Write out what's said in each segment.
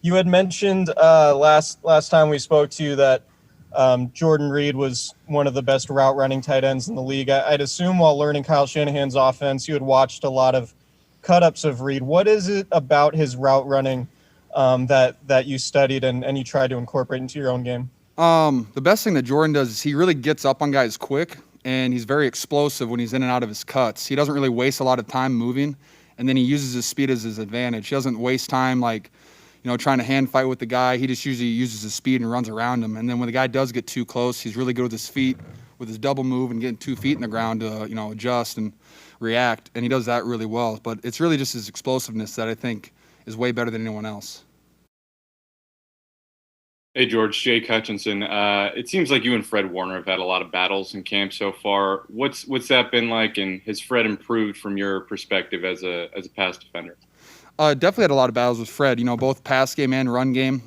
You had mentioned last time we spoke to you that Jordan Reed was one of the best route running tight ends in the league. I'd assume while learning Kyle Shanahan's offense, you had watched a lot of cut-ups of Reed. What is it about his route running that you studied and you tried to incorporate into your own game? The best thing that Jordan does is he really gets up on guys quick, and he's very explosive when he's in and out of his cuts. He doesn't really waste a lot of time moving, and then he uses his speed as his advantage. He doesn't waste time trying to hand fight with the guy. He just usually uses his speed and runs around him. And then when the guy does get too close, he's really good with his feet, with his double move and getting 2 feet in the ground to, adjust and react. And he does that really well. But it's really just his explosiveness that I think is way better than anyone else. Hey, George, Jake Hutchinson. It seems like you and Fred Warner have had a lot of battles in camp so far. What's that been like, and has Fred improved from your perspective as a pass defender? Definitely had a lot of battles with Fred, both pass game and run game.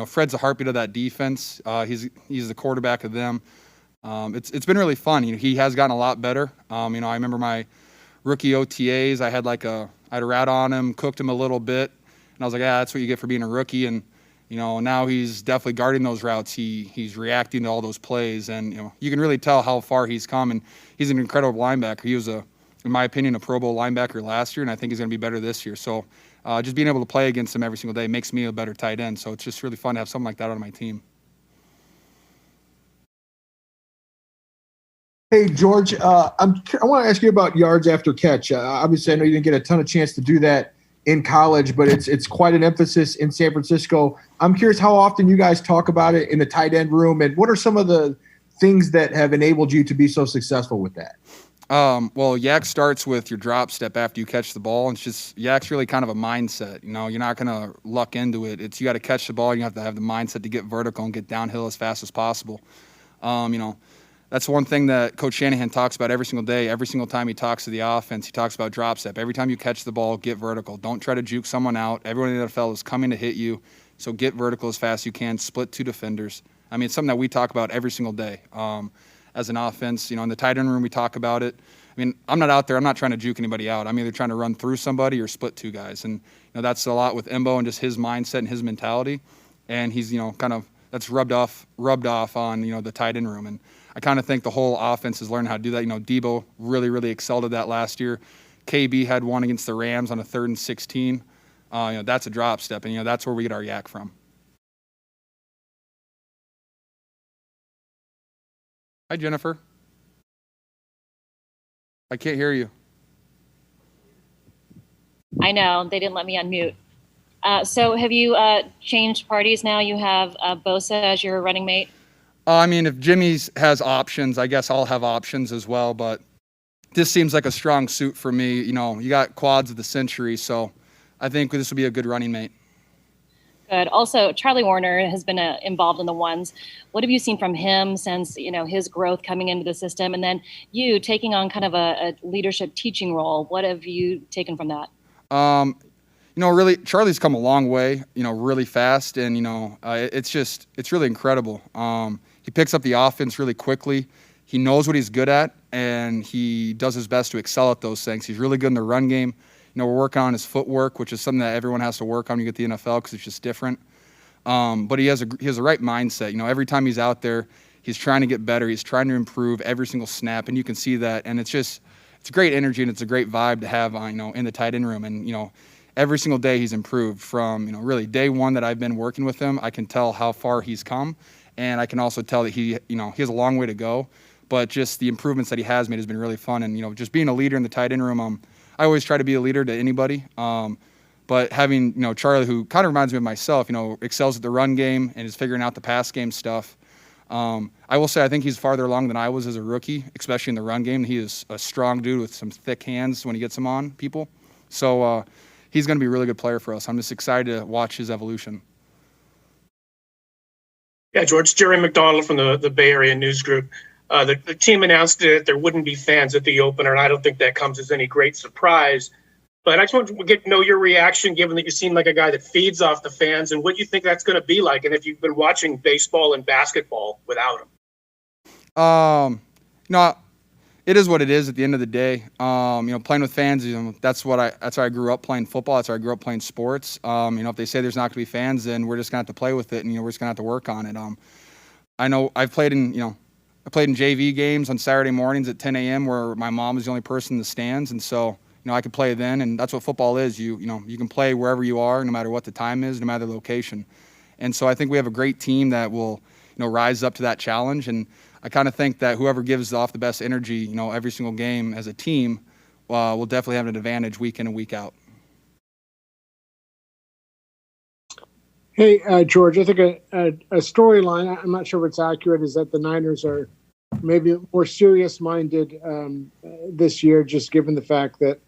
Fred's the heartbeat of that defense. He's the quarterback of them. It's been really fun. He has gotten a lot better. I remember my rookie OTAs. I had a rat on him, cooked him a little bit, and I was like, that's what you get for being a rookie. And now he's definitely guarding those routes. He's reacting to all those plays, and you can really tell how far he's come. And he's an incredible linebacker. He was in my opinion, a Pro Bowl linebacker last year, and I think he's going to be better this year. So just being able to play against him every single day makes me a better tight end. So it's just really fun to have something like that on my team. Hey, George, I want to ask you about yards after catch. Obviously, I know you didn't get a ton of chance to do that in college, but it's quite an emphasis in San Francisco. I'm curious how often you guys talk about it in the tight end room, and what are some of the things that have enabled you to be so successful with that? Well, YAC starts with your drop step after you catch the ball. And it's just YAC's really kind of a mindset. You're not going to luck into it. You got to catch the ball. And you have to have the mindset to get vertical and get downhill as fast as possible. That's one thing that Coach Shanahan talks about every single day. Every single time he talks to the offense, he talks about drop step. Every time you catch the ball, get vertical. Don't try to juke someone out. Everyone in the NFL is coming to hit you. So get vertical as fast as you can. Split 2 defenders. It's something that we talk about every single day. As an offense, in the tight end room, we talk about it. I'm not out there. I'm not trying to juke anybody out. I'm either trying to run through somebody or split 2 guys. And, that's a lot with Embo and just his mindset and his mentality. And he's, that's rubbed off on, the tight end room. And I kind of think the whole offense has learned how to do that. Debo really, really excelled at that last year. KB had one against the Rams on a 3rd and 16. That's a drop step. And, that's where we get our YAC from. Hi, Jennifer. I can't hear you. I know. They didn't let me unmute. So have you changed parties now? You have Bosa as your running mate? If Jimmy's has options, I guess I'll have options as well. But this seems like a strong suit for me. You got quads of the century, so I think this will be a good running mate. Good. Also, Charlie Warner has been involved in the ones. What have you seen from him since, his growth coming into the system? And then you taking on kind of a leadership teaching role. What have you taken from that? Really, Charlie's come a long way, really fast. And, it's really incredible. He picks up the offense really quickly. He knows what he's good at, and he does his best to excel at those things. He's really good in the run game. We're working on his footwork, which is something that everyone has to work on when you get the NFL because it's just different. But he has the right mindset. Every time he's out there, he's trying to get better. He's trying to improve every single snap, and you can see that. And it's a great energy and it's a great vibe to have, in the tight end room. And every single day he's improved from really day one that I've been working with him. I can tell how far he's come, and I can also tell that he has a long way to go. But just the improvements that he has made has been really fun. And just being a leader in the tight end room, I always try to be a leader to anybody, but having, Charlie, who kind of reminds me of myself, excels at the run game and is figuring out the pass game stuff. I will say I think he's farther along than I was as a rookie, especially in the run game. He is a strong dude with some thick hands when he gets them on people. So he's going to be a really good player for us. I'm just excited to watch his evolution. Yeah, George, Jerry McDonald from the Bay Area News Group. The team announced that there wouldn't be fans at the opener, and I don't think that comes as any great surprise. But I just want to know your reaction, given that you seem like a guy that feeds off the fans, and what you think that's going to be like, and if you've been watching baseball and basketball without them. it is what it is at the end of the day. Playing with fans, that's how I grew up playing football. That's how I grew up playing sports. If they say there's not going to be fans, then we're just going to have to play with it, and we're just going to have to work on it. I know I played in JV games on Saturday mornings at 10 a.m. where my mom was the only person in the stands, and so I could play then, and that's what football is. You can play wherever you are, no matter what the time is, no matter the location. And so I think we have a great team that will rise up to that challenge, and I kind of think that whoever gives off the best energy, every single game as a team, will definitely have an advantage week in and week out. Hey, George, I think a storyline, I'm not sure if it's accurate, is that the Niners are maybe more serious-minded this year, just given the fact that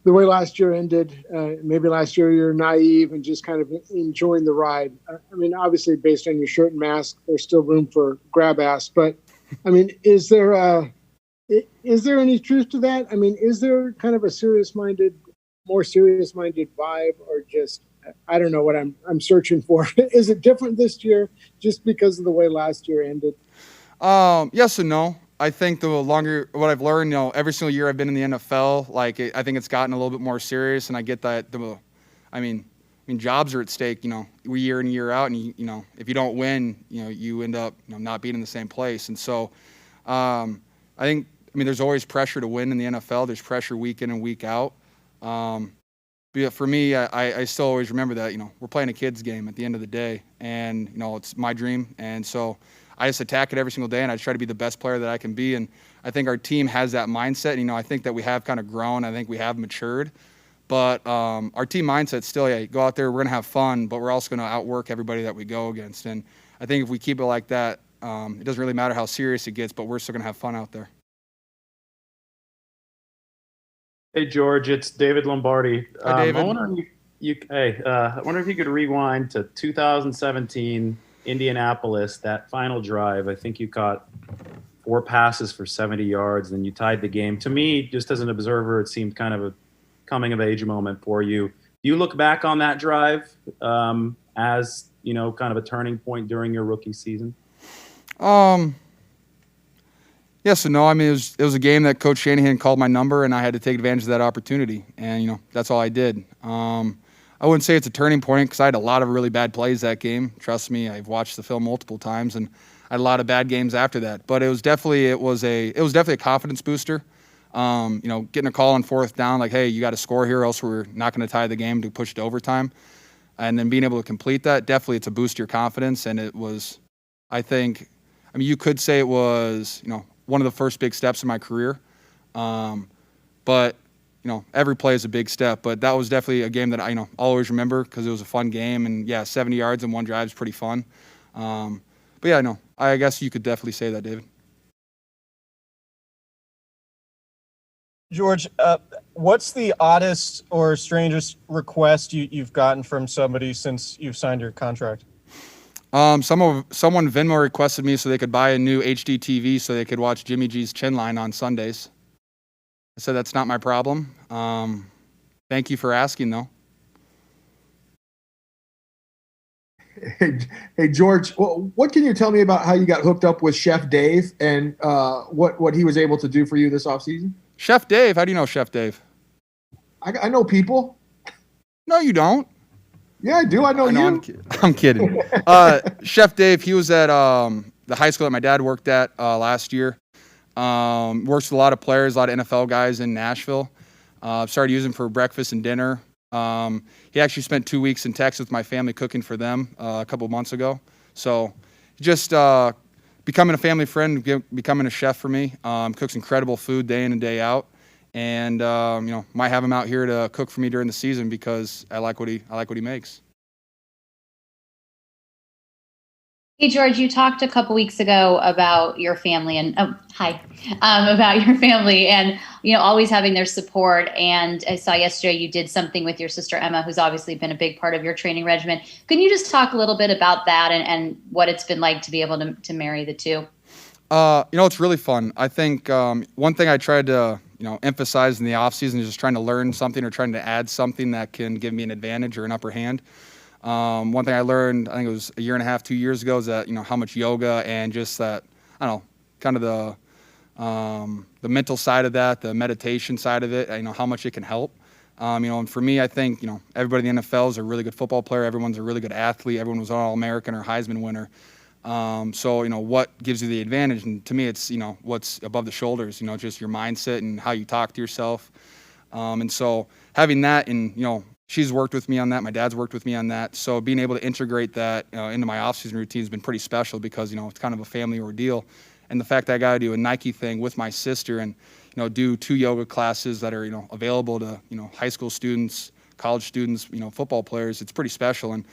the way last year ended, maybe last year you're naive and just kind of enjoying the ride. I mean, obviously, based on your shirt and mask, there's still room for grab ass. But, I mean, is there any truth to that? I mean, is there kind of a more serious-minded vibe, or just, I don't know what I'm searching for. Is it different this year just because of the way last year ended? Yes and no. I think what I've learned, every single year I've been in the NFL, I think it's gotten a little bit more serious, and I get that. I mean, jobs are at stake, year in, year out, and if you don't win, you end up not being in the same place. And so, I think, there's always pressure to win in the NFL. There's pressure week in and week out. But for me, I still always remember that we're playing a kids game at the end of the day, and it's my dream, and so I just attack it every single day, and I try to be the best player that I can be. And I think our team has that mindset. I think that we have kind of grown. I think we have matured. But our team mindset still, go out there, we're going to have fun, but we're also going to outwork everybody that we go against. And I think if we keep it like that, it doesn't really matter how serious it gets, but we're still going to have fun out there. Hey, George, it's David Lombardi. Hi, David. I wonder if you could rewind to 2017 Indianapolis, that final drive. I think you caught 4 passes for 70 yards, and you tied the game. To me, just as an observer, it seemed kind of a coming-of-age moment for you. Do you look back on that drive as, kind of a turning point during your rookie season? Yes and no. It was a game that Coach Shanahan called my number, and I had to take advantage of that opportunity, and that's all I did. I wouldn't say it's a turning point because I had a lot of really bad plays that game. Trust me, I've watched the film multiple times, and I had a lot of bad games after that. But it was definitely a confidence booster. Getting a call on 4th down, like, hey, you got to score here, or else we're not going to tie the game to push to overtime, and then being able to complete that, definitely it's a boost to your confidence. And it was, I think, you could say it was, one of the first big steps in my career. But every play is a big step, but that was definitely a game that I'll always remember because it was a fun game, and 70 yards in one drive is pretty fun. I guess you could definitely say that, David. George, what's the oddest or strangest request you've gotten from somebody since you've signed your contract? Someone Venmo requested me so they could buy a new HD TV so they could watch Jimmy G's Chin Line on Sundays. I said that's not my problem. Thank you for asking, though. Hey, George, what can you tell me about how you got hooked up with Chef Dave and what he was able to do for you this offseason? Chef Dave? How do you know Chef Dave? I know people. No, you don't. Yeah, I do. I know you. I'm kidding. Chef Dave, he was at the high school that my dad worked at last year. Works with a lot of players, a lot of NFL guys in Nashville. Started using him for breakfast and dinner. He actually spent 2 weeks in Texas with my family cooking for them a couple of months ago. So just becoming a family friend, becoming a chef for me. Cooks incredible food day in and day out. And might have him out here to cook for me during the season because I like what he makes. Hey, George, you talked a couple weeks ago about your family and about your family and, always having their support. And I saw yesterday you did something with your sister, Emma, who's obviously been a big part of your training regimen. Can you just talk a little bit about that and what it's been like to be able to marry the two? It's really fun. I think one thing I tried to, emphasize in the offseason is just trying to learn something or trying to add something that can give me an advantage or an upper hand. One thing I learned, I think it was a year and a half, 2 years ago, is that, how much yoga and just that, kind of the the mental side of that, the meditation side of it, how much it can help. And for me, I think, everybody in the NFL is a really good football player. Everyone's a really good athlete. Everyone was an All-American or Heisman winner. So, what gives you the advantage? And to me, it's, what's above the shoulders, just your mindset and how you talk to yourself. And so having that and, she's worked with me on that. My dad's worked with me on that. So being able to integrate that into my off-season routine has been pretty special because, it's kind of a family ordeal. And the fact that I got to do a Nike thing with my sister and, do 2 yoga classes that are, available to, high school students, college students, football players, it's pretty special. And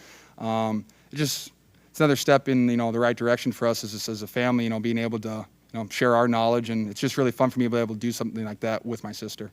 it's another step in, the right direction for us as a family, being able to, share our knowledge. And it's just really fun for me to be able to do something like that with my sister.